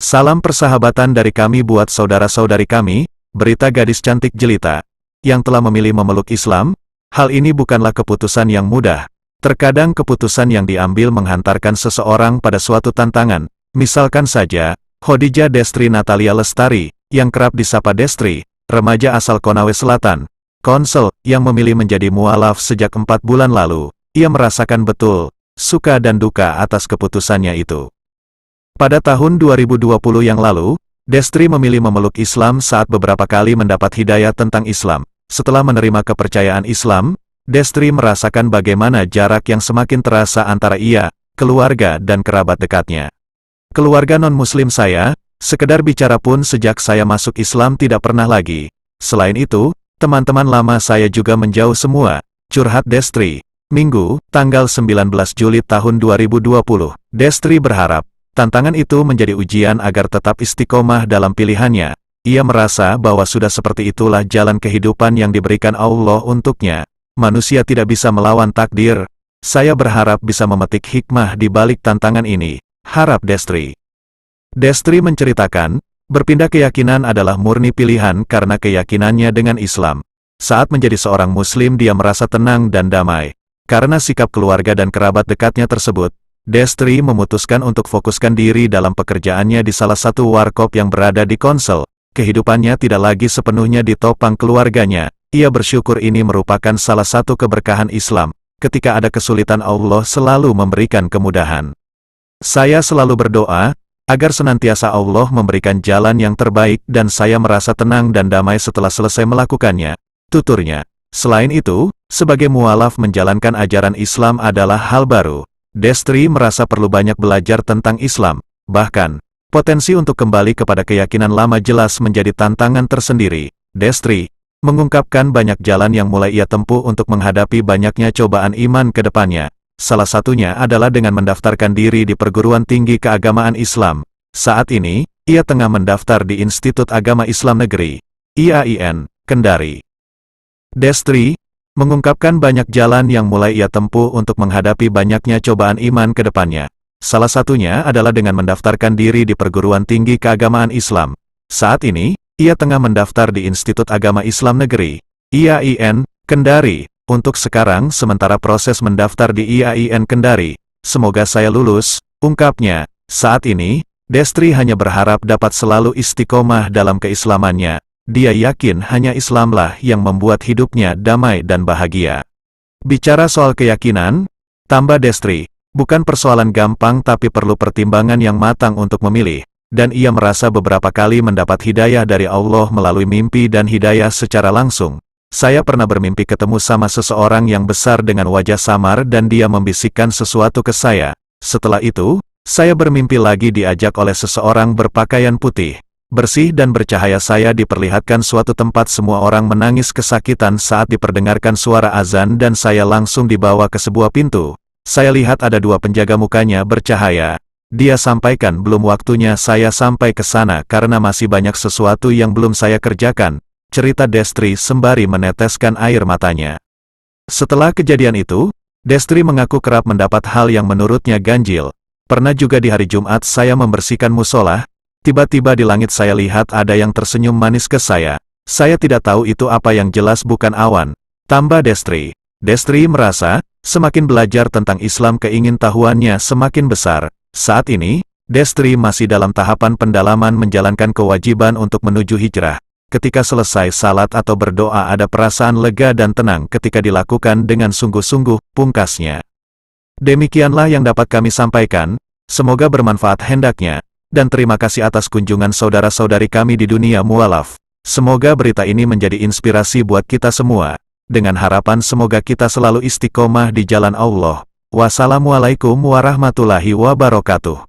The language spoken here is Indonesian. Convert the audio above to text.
Salam persahabatan dari kami buat saudara-saudari kami, berita gadis cantik jelita, yang telah memilih memeluk Islam. Hal ini bukanlah keputusan yang mudah. Terkadang keputusan yang diambil menghantarkan seseorang pada suatu tantangan. Misalkan saja, Khadijah Destri Natalia Lestari, yang kerap disapa Destri, remaja asal Konawe Selatan, Konsel, yang memilih menjadi mualaf sejak 4 bulan lalu. Ia merasakan betul suka dan duka atas keputusannya itu. Pada tahun 2020 yang lalu, Destri memilih memeluk Islam saat beberapa kali mendapat hidayah tentang Islam. Setelah menerima kepercayaan Islam, Destri merasakan bagaimana jarak yang semakin terasa antara ia, keluarga dan kerabat dekatnya. Keluarga non-muslim saya, sekedar bicara pun sejak saya masuk Islam tidak pernah lagi. Selain itu, teman-teman lama saya juga menjauh semua, curhat Destri. Minggu, tanggal 19 Juli tahun 2020, Destri berharap tantangan itu menjadi ujian agar tetap istiqomah dalam pilihannya. Ia merasa bahwa sudah seperti itulah jalan kehidupan yang diberikan Allah untuknya. Manusia tidak bisa melawan takdir. Saya berharap bisa memetik hikmah di balik tantangan ini, harap Destri. Destri menceritakan, berpindah keyakinan adalah murni pilihan karena keyakinannya dengan Islam. Saat menjadi seorang Muslim dia merasa tenang dan damai. Karena sikap keluarga dan kerabat dekatnya tersebut, Destri memutuskan untuk fokuskan diri dalam pekerjaannya di salah satu warkop yang berada di Konsel. Kehidupannya tidak lagi sepenuhnya ditopang keluarganya. Ia bersyukur ini merupakan salah satu keberkahan Islam. Ketika ada kesulitan Allah selalu memberikan kemudahan. Saya selalu berdoa, agar senantiasa Allah memberikan jalan yang terbaik dan saya merasa tenang dan damai setelah selesai melakukannya, tuturnya. Selain itu, sebagai mualaf menjalankan ajaran Islam adalah hal baru. Destri merasa perlu banyak belajar tentang Islam. Bahkan, potensi untuk kembali kepada keyakinan lama jelas menjadi tantangan tersendiri. Destri mengungkapkan banyak jalan yang mulai ia tempuh untuk menghadapi banyaknya cobaan iman ke depannya. Salah satunya adalah dengan mendaftarkan diri di perguruan tinggi keagamaan Islam. Saat ini, ia tengah mendaftar di Institut Agama Islam Negeri, IAIN, Kendari. Destri mengungkapkan banyak jalan yang mulai ia tempuh untuk menghadapi banyaknya cobaan iman ke depannya. Salah satunya adalah dengan mendaftarkan diri di perguruan tinggi keagamaan Islam. Saat ini, ia tengah mendaftar di Institut Agama Islam Negeri, IAIN, Kendari. Untuk sekarang sementara proses mendaftar di IAIN Kendari. Semoga saya lulus, ungkapnya. Saat ini, Destri hanya berharap dapat selalu istiqomah dalam keislamannya. Dia yakin hanya Islamlah yang membuat hidupnya damai dan bahagia. Bicara soal keyakinan, tambah Destri, bukan persoalan gampang tapi perlu pertimbangan yang matang untuk memilih. Dan ia merasa beberapa kali mendapat hidayah dari Allah melalui mimpi dan hidayah secara langsung. Saya pernah bermimpi ketemu sama seseorang yang besar dengan wajah samar dan dia membisikkan sesuatu ke saya. Setelah itu, saya bermimpi lagi diajak oleh seseorang berpakaian putih, bersih dan bercahaya. Saya diperlihatkan suatu tempat semua orang menangis kesakitan saat diperdengarkan suara azan dan saya langsung dibawa ke sebuah pintu. Saya lihat ada 2 penjaga mukanya bercahaya. Dia sampaikan belum waktunya saya sampai ke sana karena masih banyak sesuatu yang belum saya kerjakan, cerita Destri sembari meneteskan air matanya. Setelah kejadian itu, Destri mengaku kerap mendapat hal yang menurutnya ganjil. Pernah juga di hari Jumat saya membersihkan musola, tiba-tiba di langit saya lihat ada yang tersenyum manis ke saya. Saya tidak tahu itu apa yang jelas bukan awan, tambah Destri. Destri merasa, semakin belajar tentang Islam keingintahuannya semakin besar. Saat ini, Destri masih dalam tahapan pendalaman menjalankan kewajiban untuk menuju hijrah. Ketika selesai salat atau berdoa ada perasaan lega dan tenang ketika dilakukan dengan sungguh-sungguh, pungkasnya. Demikianlah yang dapat kami sampaikan, semoga bermanfaat hendaknya, dan terima kasih atas kunjungan saudara-saudari kami di dunia mualaf. Semoga berita ini menjadi inspirasi buat kita semua, dengan harapan semoga kita selalu istiqomah di jalan Allah. Wassalamualaikum warahmatullahi wabarakatuh.